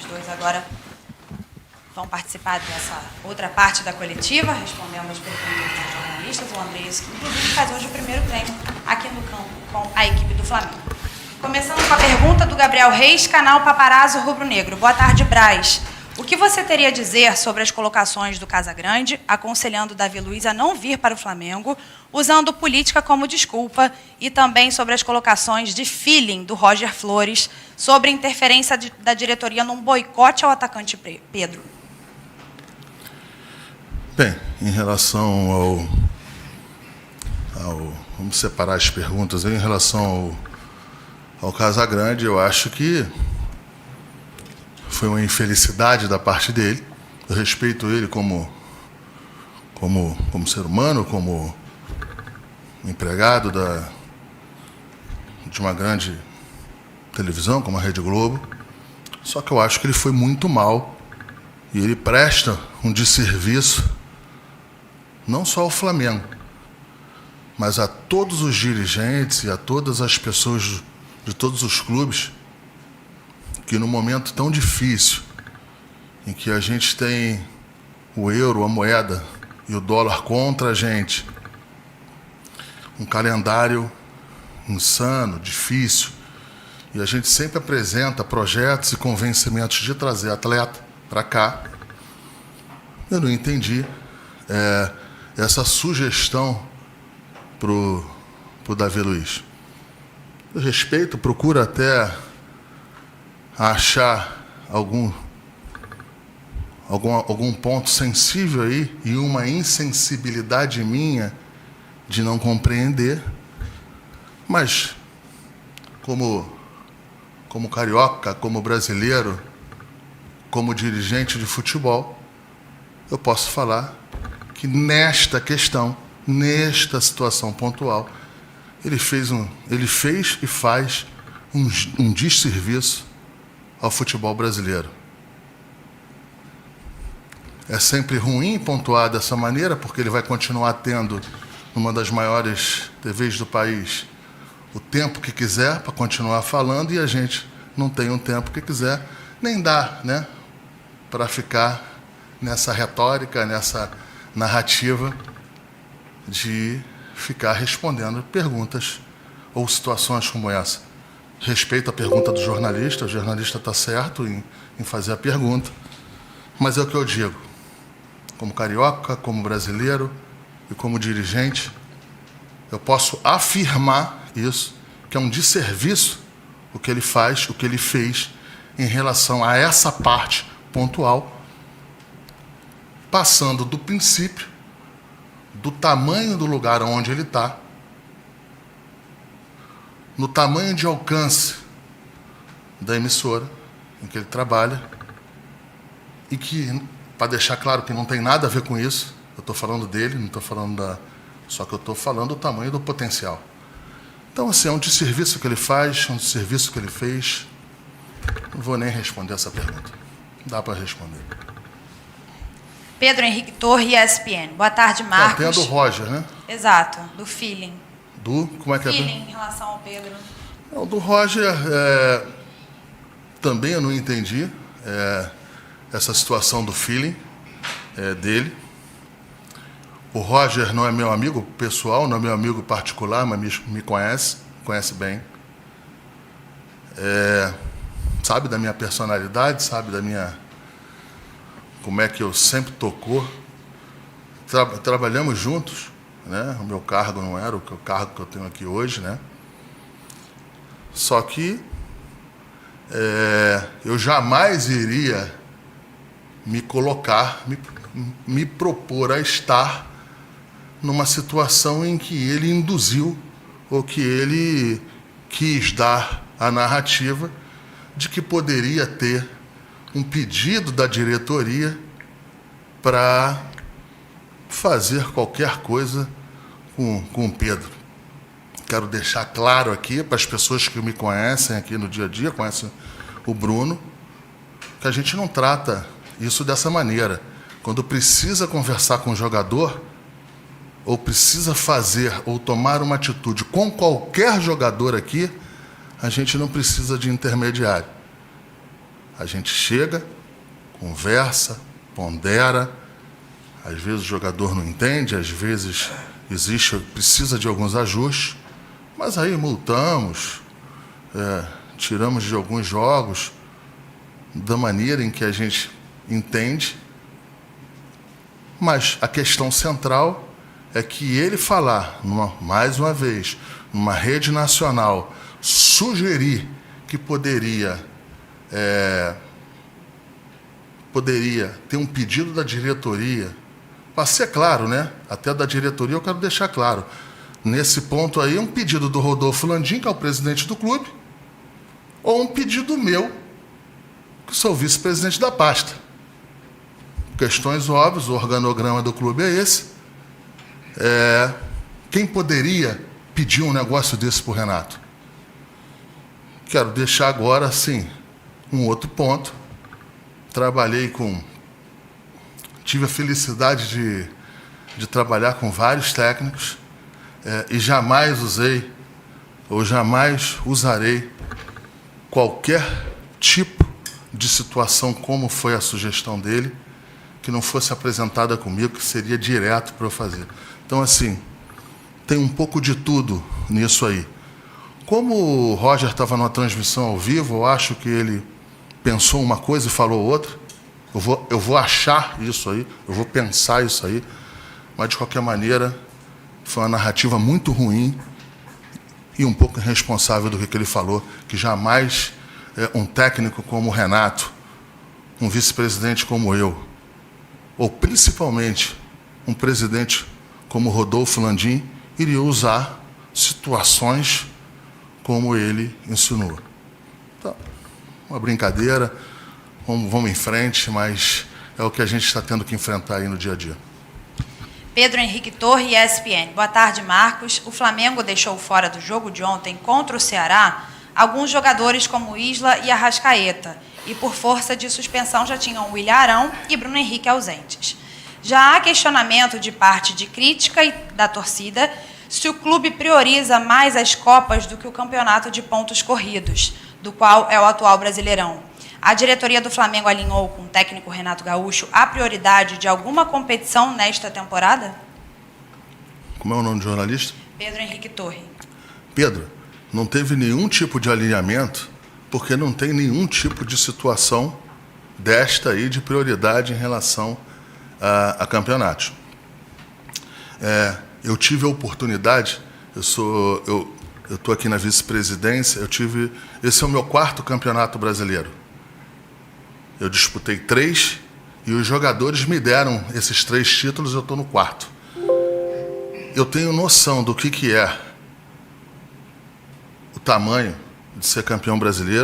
dois agora vão participar dessa outra parte da coletiva, respondendo as perguntas dos jornalistas. O André, inclusive, faz hoje o primeiro treino aqui no campo com a equipe do Flamengo. Começando com a pergunta do Gabriel Reis, canal Paparazzo Rubro Negro. Boa tarde, Braz. O que você teria a dizer sobre as colocações do Casagrande, aconselhando Davi Luiz a não vir para o Flamengo, usando política como desculpa, e também sobre as colocações de feeling do Roger Flores sobre a interferência da diretoria num boicote ao atacante Pedro? Bem, em relação ao vamos separar as perguntas. Em relação ao Casagrande, eu acho que foi uma infelicidade da parte dele. Eu respeito ele como ser humano, como empregado de uma grande televisão, como a Rede Globo. Só que eu acho que ele foi muito mal e ele presta um desserviço não só ao Flamengo, mas a todos os dirigentes e a todas as pessoas de todos os clubes que, num momento tão difícil, em que a gente tem o euro, a moeda e o dólar contra a gente, um calendário insano, difícil, e a gente sempre apresenta projetos e convencimentos de trazer atleta para cá, eu não entendi essa sugestão para o Davi Luiz. Eu respeito, procuro até achar algum ponto sensível aí e uma insensibilidade minha de não compreender, mas como carioca, como brasileiro, como dirigente de futebol, eu posso falar que nesta questão, nesta situação pontual, ele fez e faz um desserviço ao futebol brasileiro. É sempre ruim pontuar dessa maneira, porque ele vai continuar tendo, numa das maiores TVs do país, o tempo que quiser para continuar falando, e a gente não tem um tempo que quiser, nem dá, né, para ficar nessa retórica, nessa narrativa de ficar respondendo perguntas ou situações como essa. Respeito a pergunta do jornalista, o jornalista está certo em fazer a pergunta, mas é o que eu digo, como carioca, como brasileiro e como dirigente, eu posso afirmar isso, que é um desserviço o que ele faz, o que ele fez em relação a essa parte pontual, passando do princípio, do tamanho do lugar onde ele está, no tamanho de alcance da emissora em que ele trabalha, e que, para deixar claro que não tem nada a ver com isso, eu estou falando dele, não estou falando só que eu estou falando do tamanho do potencial. Então, assim, é um desserviço que ele faz, é um desserviço que ele fez. Não vou nem responder essa pergunta. Dá para responder. Pedro Henrique Torre, ESPN. Boa tarde, Marcos. Tem a do Roger, né? Exato, do feeling. Como é que feeling em relação ao Pedro. O do Roger, também eu não entendi essa situação do feeling dele. O Roger não é meu amigo pessoal, não é meu amigo particular, mas me conhece bem. Sabe da minha personalidade, sabe da minha... como é que eu sempre tocou. Trabalhamos juntos, né? O meu cargo não era o cargo que eu tenho aqui hoje, né? Só que eu jamais iria me colocar, me propor a estar numa situação em que ele induziu ou que ele quis dar a narrativa de que poderia ter um pedido da diretoria para fazer qualquer coisa com o Pedro. Quero deixar claro aqui para as pessoas que me conhecem aqui no dia a dia, conhecem o Bruno, que a gente não trata isso dessa maneira. Quando precisa conversar com o jogador, ou precisa fazer ou tomar uma atitude com qualquer jogador aqui, a gente não precisa de intermediário. A gente chega, conversa, pondera. Às vezes o jogador não entende, às vezes precisa de alguns ajustes, mas aí multamos, tiramos de alguns jogos da maneira em que a gente entende. Mas a questão central é que ele falar, mais uma vez, numa rede nacional, sugerir que poderia ter um pedido da diretoria, para ser claro, né? Até da diretoria eu quero deixar claro. Nesse ponto aí, um pedido do Rodolfo Landim, que é o presidente do clube, ou um pedido meu, que sou vice-presidente da pasta. Questões óbvias, o organograma do clube é esse. Quem poderia pedir um negócio desse para o Renato? Quero deixar agora, sim, um outro ponto. Tive a felicidade de trabalhar com vários técnicos e jamais usei ou jamais usarei qualquer tipo de situação como foi a sugestão dele, que não fosse apresentada comigo, que seria direto para eu fazer. Então, assim, tem um pouco de tudo nisso aí. Como o Roger estava numa transmissão ao vivo, eu acho que ele pensou uma coisa e falou outra. Eu vou achar isso aí, eu vou pensar isso aí, mas, de qualquer maneira, foi uma narrativa muito ruim e um pouco irresponsável do que ele falou, que jamais um técnico como o Renato, um vice-presidente como eu, ou principalmente um presidente como Rodolfo Landim, iria usar situações como ele insinuou. Então, uma brincadeira, vamos em frente, mas é o que a gente está tendo que enfrentar aí no dia a dia. Pedro Henrique Torre, ESPN. Boa tarde, Marcos. O Flamengo deixou fora do jogo de ontem contra o Ceará alguns jogadores como Isla e Arrascaeta, e por força de suspensão já tinham William Arão e Bruno Henrique ausentes. Já há questionamento de parte de crítica e da torcida se o clube prioriza mais as Copas do que o campeonato de pontos corridos, do qual é o atual Brasileirão. A diretoria do Flamengo alinhou com o técnico Renato Gaúcho a prioridade de alguma competição nesta temporada? Como é o nome do jornalista? Pedro Henrique Torre. Pedro, não teve nenhum tipo de alinhamento, porque não tem nenhum tipo de situação desta aí de prioridade em relação a campeonatos. Eu tive a oportunidade, eu estou aqui na vice-presidência, esse é o meu 4º campeonato brasileiro. Eu disputei 3 e os jogadores me deram esses 3 títulos, eu estou no 4º. Eu tenho noção do que é o tamanho de ser campeão brasileiro.